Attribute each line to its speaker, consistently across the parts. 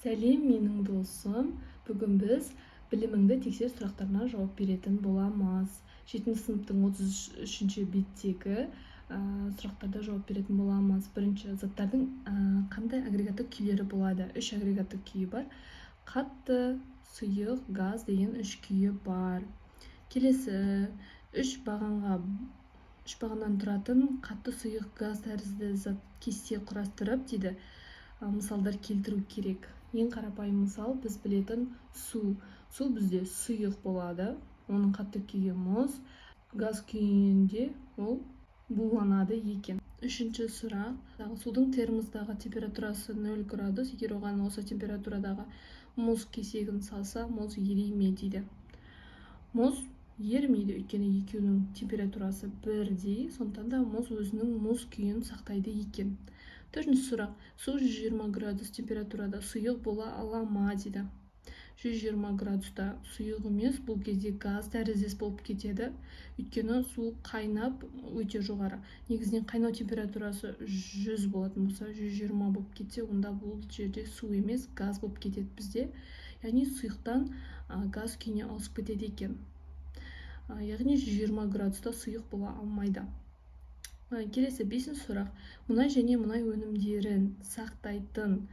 Speaker 1: Сәлем менің досым. Бүгін біз біліміңді тексер сұрақтарына жауап беретін боламыз. 7 сыныптың 33-ші беттегі сұрақтарда жауап беретін боламыз. Бірінші, заттардың қандай агрегаттық күйлері болады? 3 агрегаттық күйі бар. Қатты, сұйық, газ деген 3 күйі бар. Келесі, 3 бағаннан тұратын қатты, сұйық, газ тәрізді зат кесте құрастырып дейді. Мысалдар келтіру керек. Ең қарапайым мысал біз білетін су. Су бізде сұйық болады. Оның қатты күйі мұз. Газ күйінде ол буланады екен. Үшінші сұрақ. Судың термостағы температурасы 0 градус. Егер оған осы температурадағы мұз кесегін салса, мұз ериме ме дейді. Мұз ерімейді, өйткені екеуінің температурасы бірдей. Сондықтан да мұз өзінің мұз күйін сақтайды екен. Төртінші сұрақ. Су 120 градус температурада сұйық бола ала ма дейді. 120 градуста сұйық емес, бұл кезде газ тәріздес болып кетеді. Өйткені су қайнап өте жоғары. Негізінен қайнау температурасы 100 болатын болса, 120 болып кетсе, онда бұл жерде су емес, газ болып кетеді бізде. Яғни сұйықтан газ күйіне ауысып кетеді екен. Яғни 120 градуста сұйық бола алмайды. Келесі 5-ші сұрақ. Мұнай және мұнай өнімдерін сақтайтын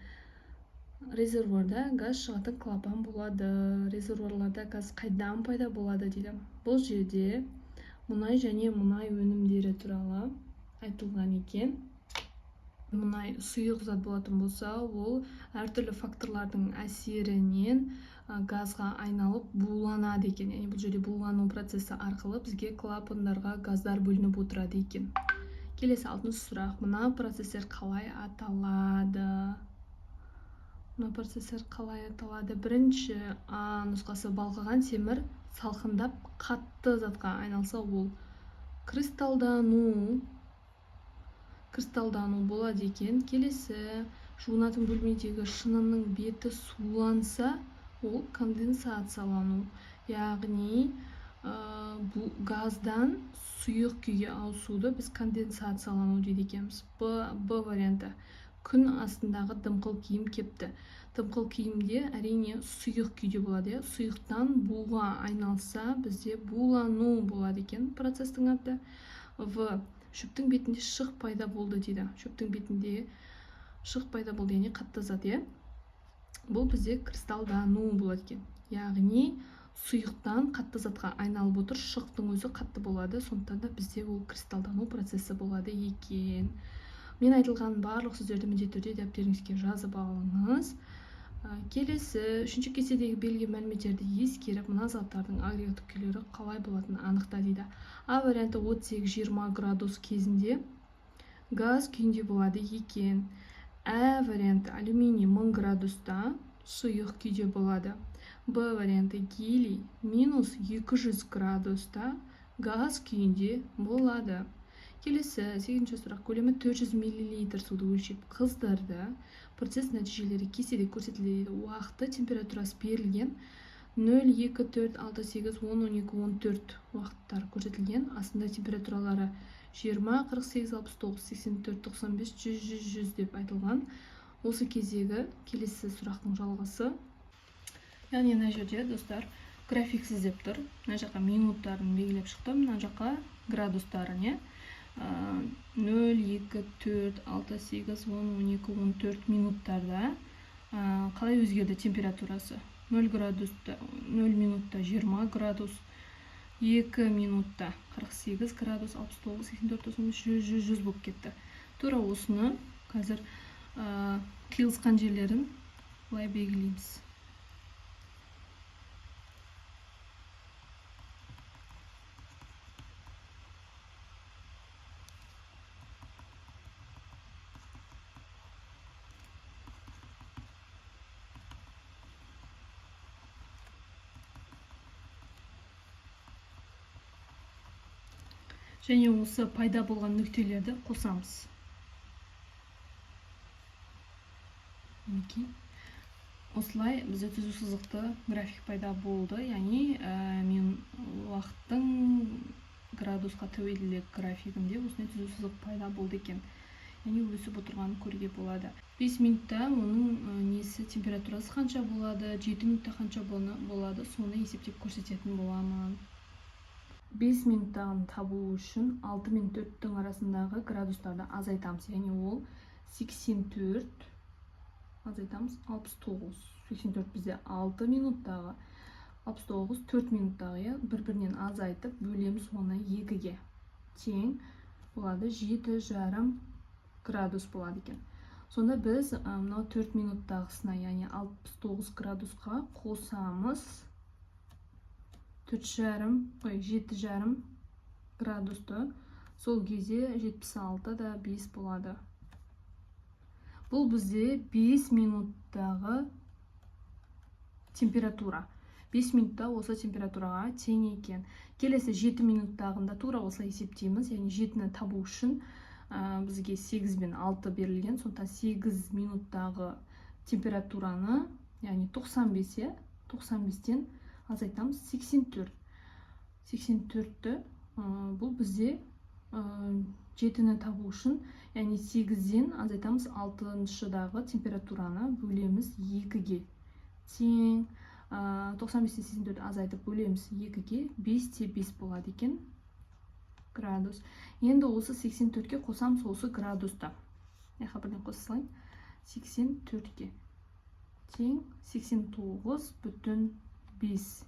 Speaker 1: резервуарда газ шығатын клапан болады. Резервуарларда газ қайдан пайда болады дейді. Бұл жерде мұнай және мұнай өнімдері туралы айтылған екен. Мұнай сұйық зат болатын болса, ол әртүрлі факторлардың әсерінен газға айналып буланады екен. Яғни бұл жерде булану процесі арқылы бізге клапандарға газдар бөлініп отырады екен. Келесі 6-шы сұрақ. Мына процестер қалай аталады? Бірінші нұсқасы балқыған темір салқындап қатты затқа айналса, ол кристалдану болады екен. Келесі, жуынатын бөлмедегі шынының беті суланса, ол конденсациялану. Яғни газдан сұйық күйге ауысуды біз конденсациялану дейді екенбіз. Б варианты. Күн астындағы дымқыл киім кепті. Дымқыл киімде әрине сұйық күйде болады. Сұйықтан буға айналса, бізде булану болады екен процестің аты. В. Шөптің бетінде шық пайда болды дейді. Шөптің бетінде шық пайда болды, яғни қатты зат. Бұл бізде кристалдану болады екен. Яғни сұйықтан қатты затқа айналып отыр, шықтың өзі қатты болады, сондықтан да бізде ол кристалдану процесі болады екен. Мен айтылған барлық сөздерді міндетті түрде дәптеріңізге жазып алыңыз. Келесі, 3-ші кестедегі берілген мәліметтерді ескеріп, мына заттардың агрегаттық күйлері қалай болатынын анықта дейді. А варианты 38-20 градус кезінде газ күйінде болады екен. Ә варианты алюминий 1000 градуста сұйық күйде болады. Б варианты гелий минус 200 градуста газ күйінде болады. Келесі 8-ші сұрақ. Көлемі 400 мл суды өлшеп қыздырды. Процесс нәтижелері кестеде көрсетіледі. Уақыты температурасы берілген. 0, 2, 4, 6, 8, 10, 12, 14 уақыттар көрсетілген. Астында температуралары 20, 48, 69, 84, 95, 100, 100 деп айтылған. Осы кездегі келесі сұрақтың жалғасы. Яғни мына жерде достар график сіздеп тұр. Мына жаққа минуттарын белгілеп шықтым. Мына жаққа градустарын, 0, 2, 4, 6, 8, 10, 12, 14 минуттарда қалай өзгерді температурасы? 0 минутта 20 градус, 2 минутта 48 градус, 69, 84, 95, 100 болып кетті. Тура осыны қазір қиылысқан жерлерін былай белгілейміз. Және осы пайда болған нүктелерді қосамыз. Осылай бізде түзу сызықты график пайда болды. Яғни мен уақыттың градусқа тәуелділік графигінде осындай түзу сызық пайда болды екен. яғни өсіп отырғанын көруге болады. 5 минутта оның несі температурасы қанша болады, 7 минутта қанша болады, соны есептеп көрсететін боламын. 5 минуттағын табу үшін 6 мен 4-тің арасындағы градустарды азайтамыз. Яғни ол 84 азайтамыз 69. 84 бізде 6 минуттағы, 69 4 минуттағы, бір-бірінен азайтып бөлеміз оны 2-ге. Тең болады 7,5 градус болады екен. Сонда біз мынау 4 минуттағысына, яғни 69 градусқа қосамыз 7,5 градусты. Сол кезде 76 да 5 болады. Бұл бізде 5 минуттағы температура. 5 минутта осы температураға тең екен. Келесі 7 минуттағында тура осылай есептейміз. Яғни 7-ні табу үшін бізге 8 мен 6 берілген. Сонда 8 минуттағы температураны, яғни 95-е, 95-тен азайтамыз 84. 84-ті бұл бізде 7-ні табу үшін, яғни 8-ден азайтамыз 6-дағы температураны бөлеміз 2-ге. Тең 95-84 азайтып бөлеміз 2-ге, 5-те 5 болады екен градус. Енді осы 84-ке қосамыз осы градуста. Бірден қоса салайын. 84-ке тең 89,5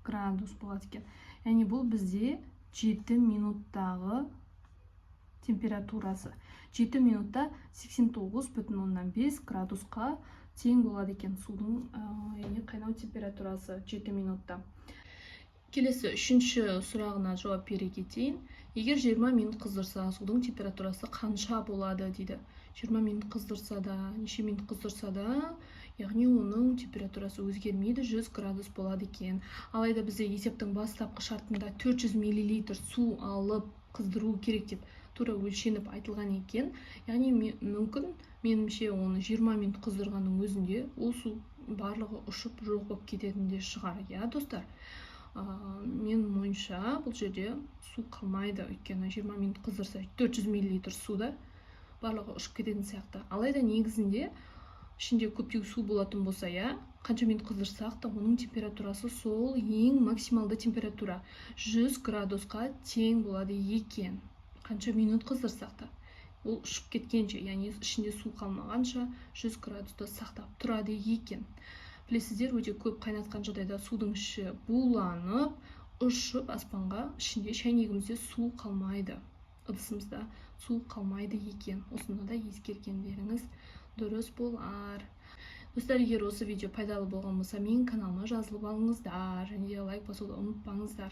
Speaker 1: градус болады екен. Яғни бұл бізде 7 минуттағы температурасы. 7 минутта 89,5 градусқа тең болады екен судың қайнау температурасы 7 минутта. Келесі үшінші сұрағына жауап бере кетейін. Егер 20 минут қыздырса, судың температурасы қанша болады дейді. 20 минут қыздырса да, неше минут қыздырса да, яғни оның температурасы өзгермейді, 100 градус болады екен. Алайда бізде есептің бастапқы шартында 400 мл су алып қыздыру керек деп тура өлшеніп айтылған екен. Яғни мүмкін, менімше оны 20 минут қыздырғанның өзінде ол су барлығы ұшып жоқ болып кететін де шығар. Я, достар, мен ойымша бұл жерде су қалмайды, өйткені 20 минут қыздырса 400 мл суда барлығы ұшып кететін сияқты. Алайда негізінде ішінде көптеу су болатын болса, қанша минут қыздырсақ та оның температурасы сол ең максималды температура 100 градусқа тең болады екен. Қанша минут қыздырсақ та ол ұшып кеткенше, яғни ішінде су қалмағанша 100 градуста сақтап тұрады екен. Білесіздер, өте көп қайнатқан жағдайда судың іші буланып, ұшып аспанға, ішінде шәйнегімізде су қалмайды. Ыдысымызда су қалмайды екен. Осыны да ескергендеріңіз дұрыс болар. Достар, егер осы видео пайдалы болған болса, менің каналыма жазылып алыңыздар, және лайк басуды ұмытпаңыздар.